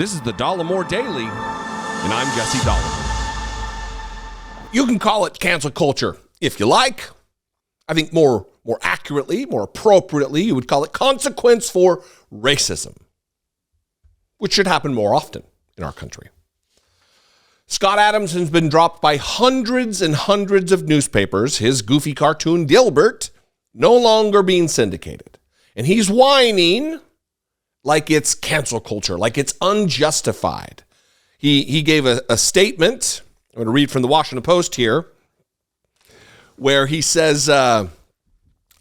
This is the Dollemore Daily, and I'm Jesse Dollemore. You can call it cancel culture if you like. I think more accurately, more appropriately, you would call it consequence for racism, which should happen more often in our country. Scott Adams has been dropped by hundreds and hundreds of newspapers, his goofy cartoon Dilbert no longer being syndicated. And he's whining like it's cancel culture, like it's unjustified. He gave a statement, I'm going to read from the Washington Post here, where he says,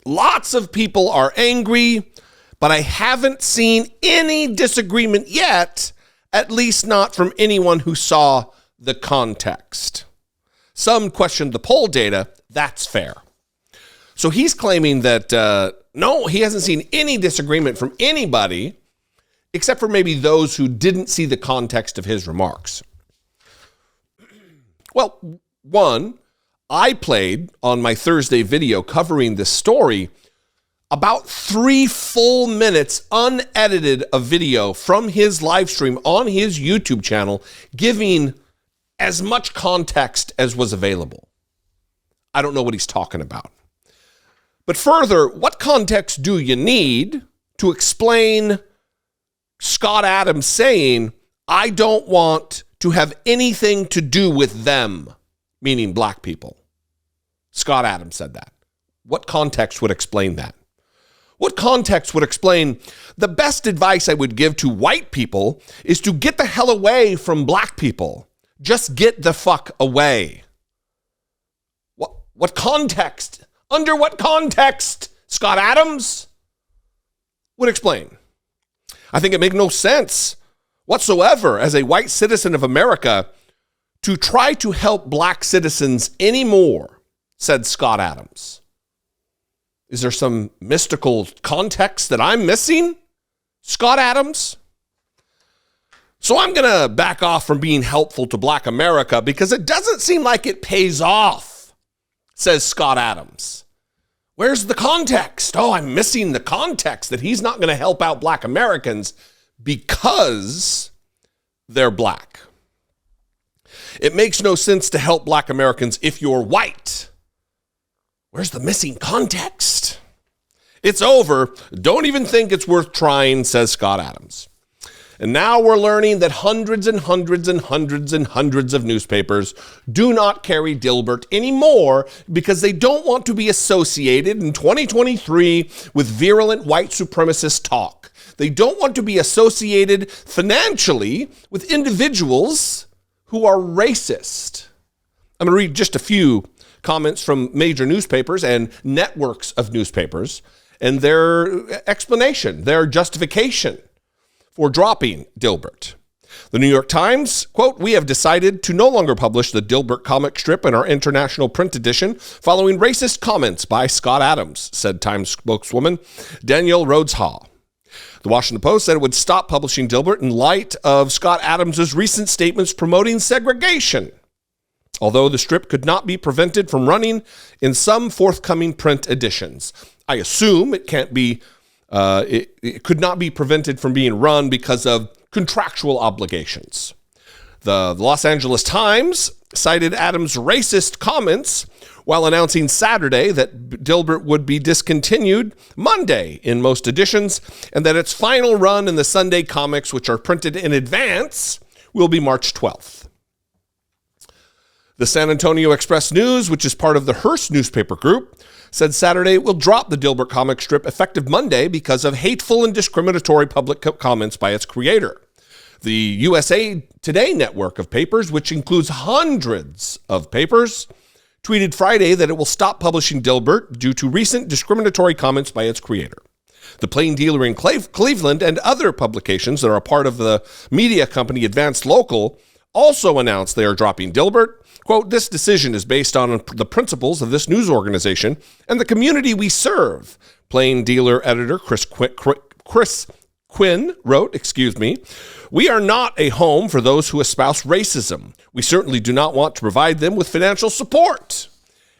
lots of people are angry, but I haven't seen any disagreement yet, at least not from anyone who saw the context. Some questioned the poll data. That's fair. So he's claiming that, no, he hasn't seen any disagreement from anybody, except for maybe those who didn't see the context of his remarks. Well, one, I played on my Thursday video covering this story about 3 full minutes unedited of video from his live stream on his YouTube channel, giving as much context as was available. I don't know what he's talking about. But further, what context do you need to explain Scott Adams saying, I don't want to have anything to do with them, meaning black people? Scott Adams said that. What context would explain that? What context would explain the best advice I would give to white people is to get the hell away from black people? Just get the fuck away. What context? Under what context, Scott Adams would explain? I think it makes no sense whatsoever as a white citizen of America to try to help black citizens anymore, said Scott Adams. Is there some mystical context that I'm missing, Scott Adams? So I'm going to back off from being helpful to black America because it doesn't seem like it pays off, says Scott Adams. Where's the context? Oh, I'm missing the context that he's not going to help out black Americans because they're black. It makes no sense to help black Americans if you're white. Where's the missing context? It's over. Don't even think it's worth trying, says Scott Adams. And now we're learning that hundreds and hundreds and hundreds and hundreds of newspapers do not carry Dilbert anymore because they don't want to be associated in 2023 with virulent white supremacist talk. They don't want to be associated financially with individuals who are racist. I'm going to read just a few comments from major newspapers and networks of newspapers and their explanation, their justification for dropping Dilbert. The New York Times, quote, we have decided to no longer publish the Dilbert comic strip in our international print edition following racist comments by Scott Adams, said Times spokeswoman Danielle Rhodes-Haw. The Washington Post said it would stop publishing Dilbert in light of Scott Adams' recent statements promoting segregation, although the strip could not be prevented from running in some forthcoming print editions. I assume it can't be it could not be prevented from being run because of contractual obligations. The Los Angeles Times cited Adams' racist comments while announcing Saturday that Dilbert would be discontinued Monday in most editions and that its final run in the Sunday comics, which are printed in advance, will be March 12th. The San Antonio Express-News, which is part of the Hearst newspaper group, said Saturday it will drop the Dilbert comic strip effective Monday because of hateful and discriminatory public comments by its creator. The USA Today network of papers, which includes hundreds of papers, tweeted Friday that it will stop publishing Dilbert due to recent discriminatory comments by its creator. The Plain Dealer in Cleveland and other publications that are a part of the media company Advanced Local also announced they are dropping Dilbert. Quote, this decision is based on the principles of this news organization and the community we serve. Plain Dealer editor Chris Quinn wrote, we are not a home for those who espouse racism. We certainly do not want to provide them with financial support.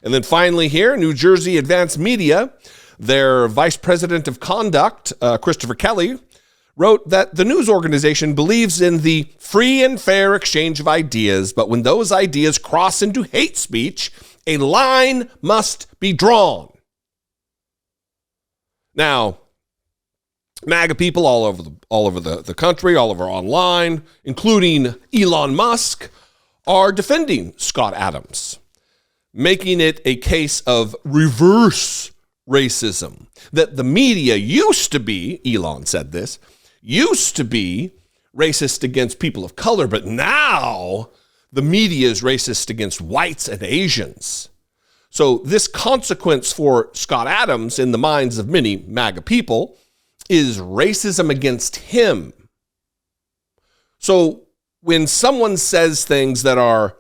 And then finally here, New Jersey Advanced Media, their vice president of conduct, Christopher Kelly, wrote that the news organization believes in the free and fair exchange of ideas, but when those ideas cross into hate speech, a line must be drawn. Now, MAGA people all over the country, all over online, including Elon Musk, are defending Scott Adams, making it a case of reverse racism. That the media used to be, Elon said this, used to be racist against people of color, but now the media is racist against whites and Asians. So this consequence for Scott Adams in the minds of many MAGA people is racism against him. So when someone says things that are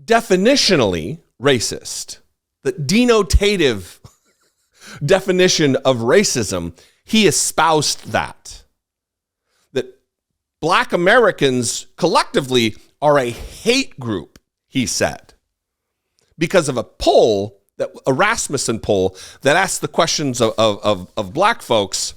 definitionally racist, the denotative definition of racism, he espoused that Black Americans collectively are a hate group, he said, because of a poll, a Rasmussen poll, that asked the questions of black folks.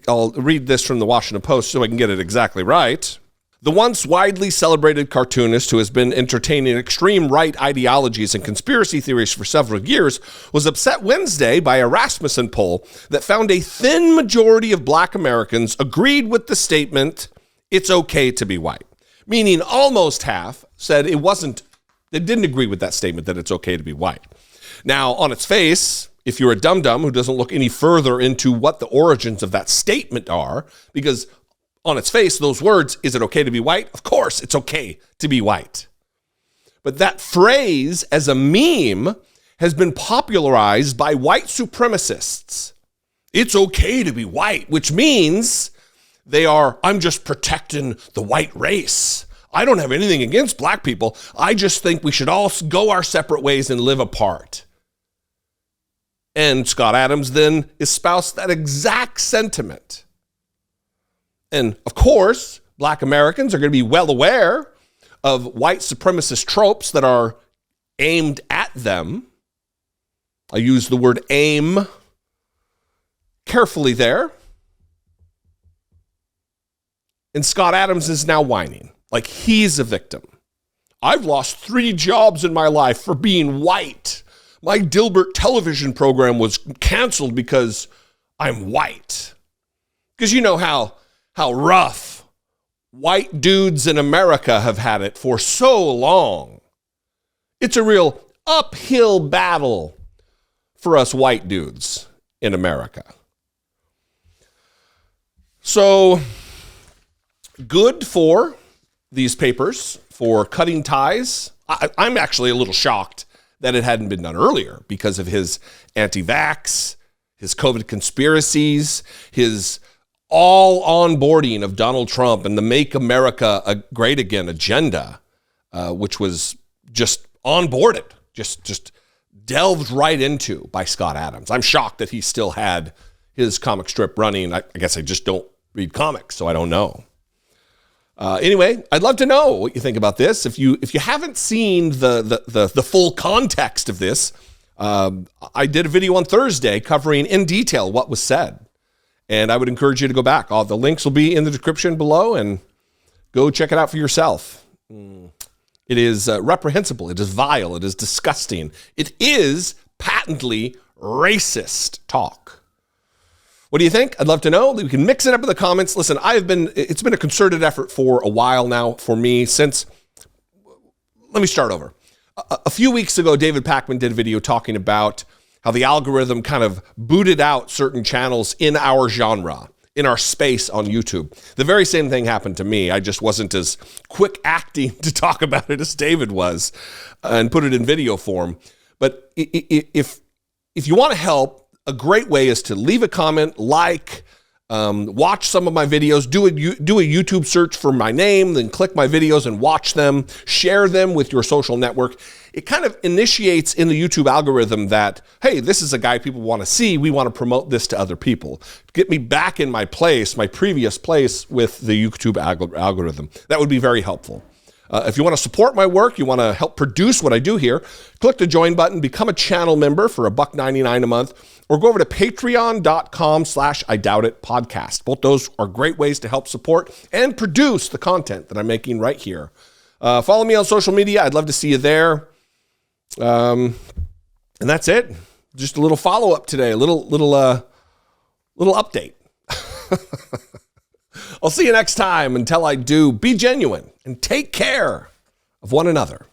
I'll read this from the Washington Post so I can get it exactly right. The once widely celebrated cartoonist who has been entertaining extreme right ideologies and conspiracy theories for several years was upset Wednesday by a Rasmussen poll that found a thin majority of Black Americans agreed with the statement, "It's okay to be white." Meaning almost half said they didn't agree with that statement, that it's okay to be white. Now, on its face, if you're a dum-dum who doesn't look any further into what the origins of that statement are, because on its face, those words, "Is it okay to be white?" Of course, it's okay to be white. But that phrase as a meme has been popularized by white supremacists. It's okay to be white, which means I'm just protecting the white race. I don't have anything against black people. I just think we should all go our separate ways and live apart. And Scott Adams then espoused that exact sentiment. And of course, Black Americans are going to be well aware of white supremacist tropes that are aimed at them. I use the word aim carefully there. And Scott Adams is now whining like he's a victim. "I've lost 3 jobs in my life for being white. My Dilbert television program was canceled because I'm white." Because you know how rough white dudes in America have had it for so long. It's a real uphill battle for us white dudes in America. So good for these papers for cutting ties. I'm actually a little shocked that it hadn't been done earlier because of his anti-vax, his COVID conspiracies, his all onboarding of Donald Trump and the Make America Great Again agenda, which was just onboarded, just delved right into by Scott Adams. I'm shocked that he still had his comic strip running. I guess I just don't read comics, so I don't know. Anyway, I'd love to know what you think about this. If you haven't seen the full context of this, I did a video on Thursday covering in detail what was said. And I would encourage you to go back. All the links will be in the description below, and go check it out for yourself. It is reprehensible. It is vile. It is disgusting. It is patently racist talk. What do you think? I'd love to know. We can mix it up in the comments. Listen, it's been a concerted effort for a while now for me let me start over. A few weeks ago, David Pakman did a video talking about how the algorithm kind of booted out certain channels in our genre, in our space on YouTube. The very same thing happened to me. I just wasn't as quick acting to talk about it as David was and put it in video form. But if you want to help, a great way is to leave a comment, watch some of my videos, do a YouTube search for my name, then click my videos and watch them, share them with your social network. It kind of initiates in the YouTube algorithm that, hey, this is a guy people want to see. We want to promote this to other people. Get me back in my previous place with the YouTube algorithm. That would be very helpful. If you want to support my work, you want to help produce what I do here, click the join button, become a channel member for $1.99 a month, or go over to patreon.com/IDoubtIt podcast. Both those are great ways to help support and produce the content that I'm making right here. Follow me on social media. I'd love to see you there. And that's it. Just a little follow-up today, a little update. I'll see you next time. Until I do, be genuine and take care of one another.